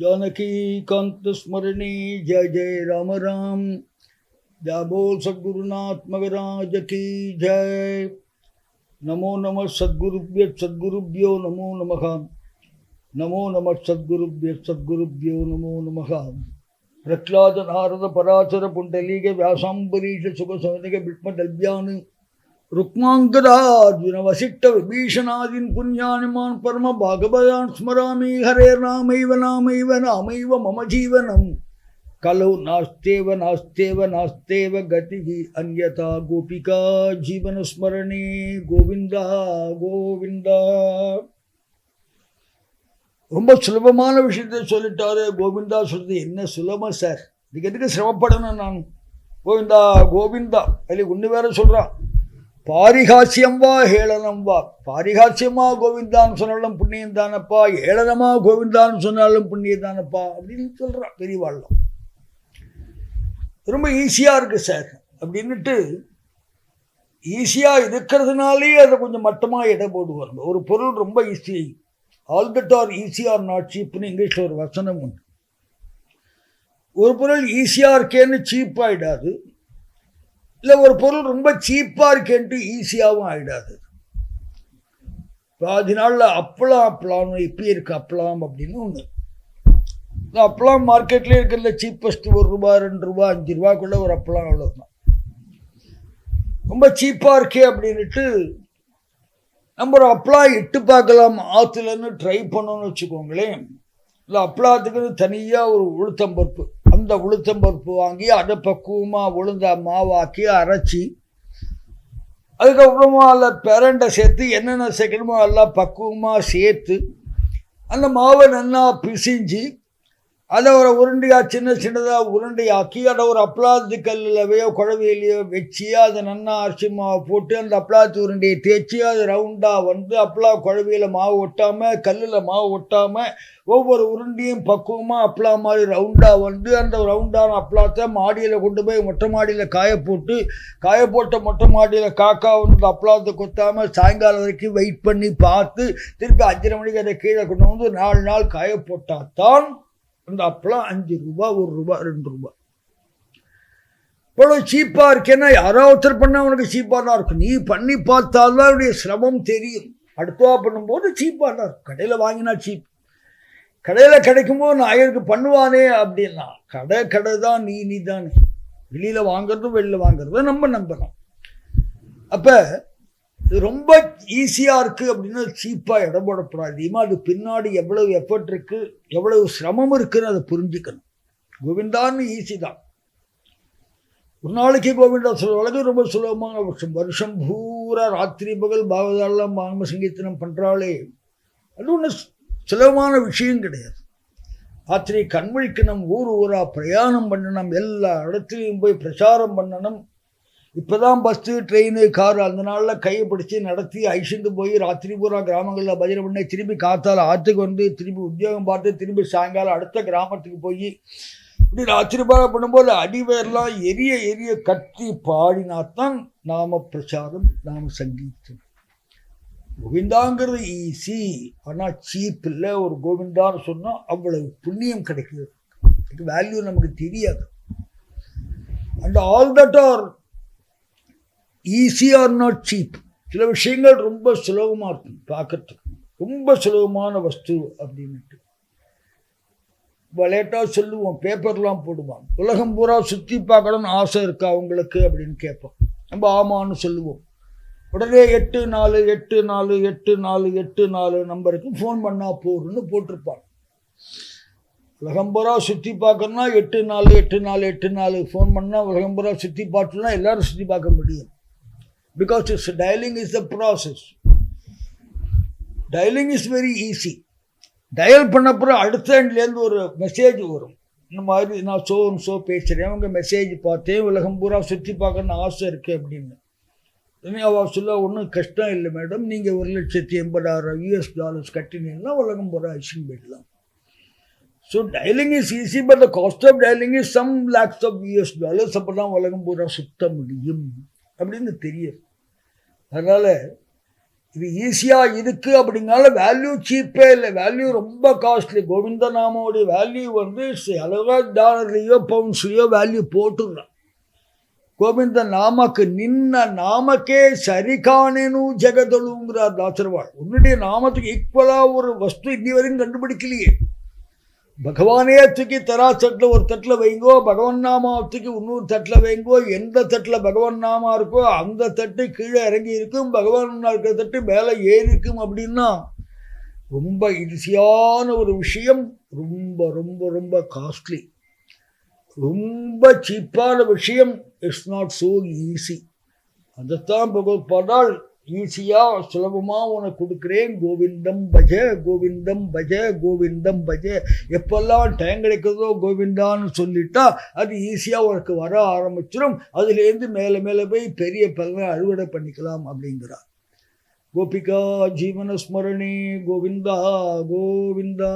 जानकी कांत स्मरणी जय जय राम राम। जय बोल सद्गुरुनाथ महाराज की जय। नमो नमः सद्गुरुभ्यो नमो नमः। नमो नमः सद्गुरुभ्यो नमो नमः। प्रह्लाद नारद पराचर पुंडलीक व्यासांबरीष सुख सौनिक बिष्मदल्व्यान रुक्मांगदार्जुन वसिष्ठ विभीषणादीन पुण्यानिमान परम भागवतान् स्मरामि। हरे नामैव नामैव नामैव मम जीवनम् कलौ नास्तेव नास्तेव नास्तेव गतिः अन्यथा गोपिका जीवन स्मरणे गोविंद गोविंद। ரொம்ப சுலபமான விஷயத்தை சொல்லிட்டாரு கோவிந்தா. சொல்றது என்ன சுலபம் சார், இதுக்கு எதுக்கு சிரமப்படணும் நான்? கோவிந்தா கோவிந்தா அதில் ஒன்று வேற சொல்கிறான், பாரிகாசியம் வா ஹேளனம் வா. பாரிகாசியமா கோவிந்தான்னு சொன்னாலும் புண்ணியம் தானப்பா, ஏளனமா கோவிந்தான்னு சொன்னாலும் புண்ணியம் தானப்பா அப்படின்னு சொல்கிறான் பெரியவாழ்லாம். ரொம்ப ஈஸியாக இருக்குது சார் அப்படின்னுட்டு ஈஸியாக இருக்கிறதுனாலே அதை கொஞ்சம் மட்டமாக எடை போடுவாங்க. ஒரு பொருள் ரொம்ப easy, all that are easy are not சீப்னு இங்கிலீஷில் ஒரு வசனம் உண்டு. ஒரு பொருள் ஈஸியாக இருக்கேன்னு சீப் ஆகிடாது, இல்லை ஒரு பொருள் ரொம்ப சீப்பாக இருக்கேன்ட்டு ஈஸியாகவும் ஆகிடாது. பாதி நாளில் அப்பளாம் இப்படி இருக்கு அப்பளாம் அப்படின்னு ஒன்று. இந்த அப்பளாம் மார்க்கெட்லேயே இருக்கிறதுல சீப்பஸ்ட் ₹1, ₹2, ₹5 ஒரு அப்பளாம் அவ்வளோதான். ரொம்ப சீப்பாக இருக்கே அப்படின்ட்டு நம்ம ஒரு அப்பளாம் இட்டு பார்க்கலாம் ஆற்றுலன்னு ட்ரை பண்ணோன்னு வச்சுக்கோங்களேன். இல்லை அப்பளாத்துக்குன்னு தனியாக ஒரு உளுத்தம்பருப்பு, அந்த உளுத்தம்பருப்பு வாங்கி அதை பக்குவமாக உளுந்த மாவாக்கி அரைச்சி அதுக்கப்புறமா அதில் பிரண்டை சேர்த்து என்னென்ன சேர்க்கணுமோ எல்லாம் பக்குவமாக சேர்த்து அந்த மாவை நல்லா பிசைஞ்சு அதை ஒரு உருண்டையாக சின்னதாக உருண்டையாக்கி அதை ஒரு அப்பளாத்து கல்லையோ குழவையிலையோ வச்சு அதை நல்லா அரிசி மாவை போட்டு அந்த அப்பளாத்து உருண்டையை தேய்ச்சி அது ரவுண்டாக வந்து அப்பளா குழவையில் மாவு ஒட்டாமல் கல்லில் மாவு ஒட்டாமல் ஒவ்வொரு உருண்டையும் பக்குவமாக அப்பளா மாதிரி ரவுண்டாக வந்து அந்த ரவுண்டான அப்பளாத்தை மாடியில் கொண்டு போய் மொட்டை மாடியில் காயப்போட்ட மொட்டை மாடியில் காக்கா வந்து அப்பளாத்தை கொத்தாமல் சாயங்காலம் வரைக்கும் வெயிட் பண்ணி பார்த்து திருப்பி 5:30 மணிக்கு அதை கீழே கொண்டு வந்து 4 நாள் காய போட்டால்தான் அந்த அப்பளம் ₹5, ₹1, ₹2. இவ்வளோ சீப்பாக இருக்கேன்னா யாரோ ஒருத்தர் பண்ணால் உனக்கு சீப்பாக தான் இருக்கும். நீ பண்ணி பார்த்தால்தான் அவருடைய சிரமம் தெரியும். அடுத்தவா பண்ணும்போது சீப்பாக தான் இருக்கும். கடையில் வாங்கினா சீப், கடையில் கிடைக்கும்போது நான் ஐயருக்கு பண்ணுவானே அப்படின்னா கடை தான் நீ தானே. வெளியில் வாங்குறதும் வெளியில் வாங்குறதும் நம்ம நம்பலாம். அப்போ இது ரொம்ப ஈஸியாக இருக்குது அப்படின்னு சீப்பாக இடம் போடப்படாது. அதிகமாக அது பின்னாடி எவ்வளவு எஃபர்ட் இருக்குது, எவ்வளவு சிரமம் இருக்குன்னு அதை புரிஞ்சுக்கணும். கோவிந்தான்னு ஈஸி தான். ஒரு நாளைக்கு கோவிந்தா சொல்லுவாங்க ரொம்ப சுலபமான வருஷம் பூரா ராத்திரி பகல் பாகவதாலாம் பாகம சங்கீர்த்தனம் பண்ணுறாளே, அது ஒன்று சுலபமான விஷயம் கிடையாது. ராத்திரி கண்விழிக்கணும், ஊராக பிரயாணம் பண்ணணும், எல்லா இடத்துலையும் போய் பிரச்சாரம் பண்ணணும். இப்போ தான் பஸ்ஸு ட்ரெயின் கார் அந்த நாளில் கையை பிடிச்சி நடத்தி ஐஷண்டு போய் ராத்திரி பூரா கிராமங்களில் பஜனை பண்ணி திரும்பி காத்தால் ஆற்றுக்கு வந்து திருப்பி உத்தியோகம் பார்த்து திரும்பி சாயங்காலம் அடுத்த கிராமத்துக்கு போய் இப்படி ராத்திரி பூரா பண்ணும்போது அடிவேர்லாம் எரிய கத்தி பாடினாத்தான் நாம பிரச்சாரம் நாம சங்கீதம். கோவிந்தாங்கிறது ஈஸி, ஆனால் சீப் இல்லை. ஒரு கோவிந்தான்னு சொன்னால் அவ்வளவு புண்ணியம் கிடைக்குது, வேல்யூ நமக்கு தெரியாது. And all that are easy are not cheap. சில விஷயங்கள் ரொம்ப சுலபமாக இருக்கும் பார்க்கறதுக்கு, ரொம்ப சுலபமான வஸ்து அப்படின்ட்டு விளையாட்டாக சொல்லுவோம். பேப்பர்லாம் போடுவாங்க, உலகம் பூரா சுற்றி பார்க்கணும்னு ஆசை இருக்கா அவங்களுக்கு அப்படின்னு கேட்போம். நம்ம ஆமான்னு சொல்லுவோம். உடனே 84848484 நம்பருக்கு ஃபோன் பண்ணால் போடுன்னு போட்டிருப்பாங்க. உலகம் பூரா சுற்றி பார்க்கணும்னா 848484 ஃபோன் பண்ணால் உலகம் பூரா சுற்றி பார்த்துனா எல்லோரும் சுற்றி பார்க்க முடியும். Because dialing is the process. Dialing is very easy. Dial பண்ணப்புறம் அடுத்த ஹேண்ட்லேருந்து ஒரு மெசேஜ் வரும், இந்த மாதிரி நான் சோ பேசுகிறேன், உங்கள் மெசேஜ் பார்த்தேன், உலகம் பூரா சுற்றி பார்க்கணுன்னு ஆசை இருக்குது அப்படின்னு. அவள் சொல்ல ஒன்றும் கஷ்டம் இல்லை மேடம், நீங்கள் $1,80,000 கட்டினீங்கன்னா உலகம் பூரா ஐஷன் போயிடலாம். So dialling is easy, but the cost of dialling is some lakhs of $. அப்போ தான் உலகம் பூரா சுத்த முடியும் அப்படின்னு தெரியும். அதனால் இது ஈஸியாக இருக்குது அப்படிங்கால வேல்யூ சீப்பே இல்லை, வேல்யூ ரொம்ப காஸ்ட்லி. கோவிந்த நாமோடைய வேல்யூ வந்து அழகா டாலர்லேயோ பவுண்ட்ஸ்லேயோ வேல்யூ போட்டுடுறான். ಗೋವಿಂದ ನಾಮಕ್ಕೆ ನಿನ್ನ ನಾಮಕ್ಕೆ சரிகானேனு ஜெகதொழுங்கிறார் தாசர்வாள். உன்னுடைய நாமத்துக்கு ஈக்குவலாக ஒரு வஸ்து இன்னி வரையும் கண்டுபிடிக்கலையே. பகவானே தூக்கி தராசட்டில் ஒரு தட்டில் வைங்கோ, பகவான் நாமத்துக்கு இன்னொரு தட்டில் வைங்கோ. எந்த தட்டில் பகவான் நாமா இருக்கோ அந்த தட்டு கீழே இறங்கி இருக்கும், பகவான் இருக்கிற தட்டு மேலே ஏறி இருக்கும். அப்படின்னா ரொம்ப ஈஸியான ஒரு விஷயம், ரொம்ப ரொம்ப ரொம்ப காஸ்ட்லி, ரொம்ப சீப்பான விஷயம். It's not so easy. அதைத்தான் பகவத் பாடால் ஈஸியாக சுலபமாக உனக்கு கொடுக்குறேன். கோவிந்தம் பஜ, கோவிந்தம் பஜ, கோவிந்தம் பஜ. எப்பெல்லாம் டைம் கிடைக்கிறதோ கோவிந்தான்னு சொல்லிட்டா அது ஈஸியாக உனக்கு வர ஆரம்பிச்சிடும். அதுலேருந்து மேலே மேலே போய் பெரிய பலனை அறுவடை பண்ணிக்கலாம் அப்படிங்கிறார். கோபிகா ஜீவன ஸ்மரணே கோவிந்தா கோவிந்தா.